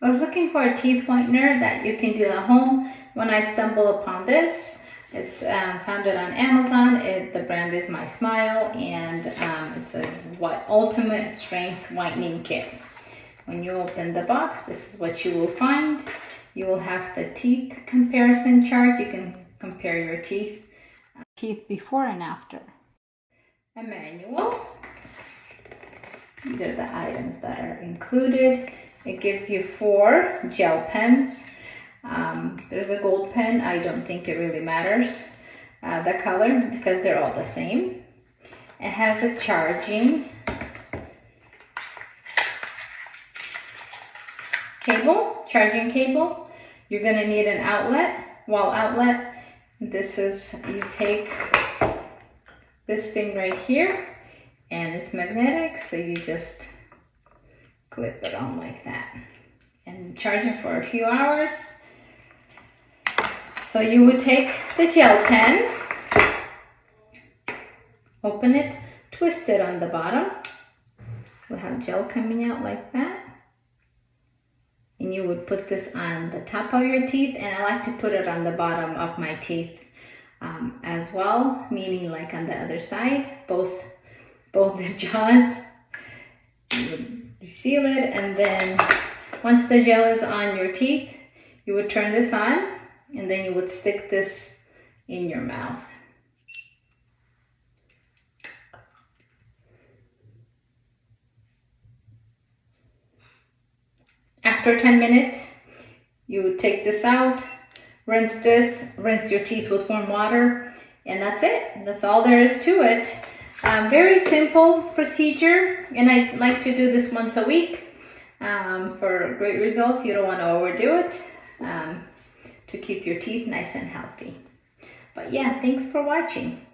I was looking for a teeth whitener that you can do at home. When I stumbled upon this, it's found it on Amazon. The brand is MySmile, and it's a ultimate strength whitening kit. When you open the box, this is what you will find. You will have the teeth comparison chart. You can compare your teeth before and after. A manual. These are the items that are included. It gives you 4 gel pens. There's a gold pen. I don't think it really matters the color because they're all the same. It has a charging cable. You're gonna need an wall outlet. This is, you take this thing right here and it's magnetic, so you just clip it on like that and charge it for a few hours. So you would take the gel pen, open it, twist it on the bottom. We'll have gel coming out like that. And you would put this on the top of your teeth, and I like to put it on the bottom of my teeth as well, meaning like on the other side, both the jaws. You would seal it, and then once the gel is on your teeth, you would turn this on, and then you would stick this in your mouth. After 10 minutes, you would take this out, rinse your teeth with warm water, and that's it. That's all there is to it. Very simple procedure, and I like to do this once a week for great results. You don't want to overdo it to keep your teeth nice and healthy. But yeah, thanks for watching.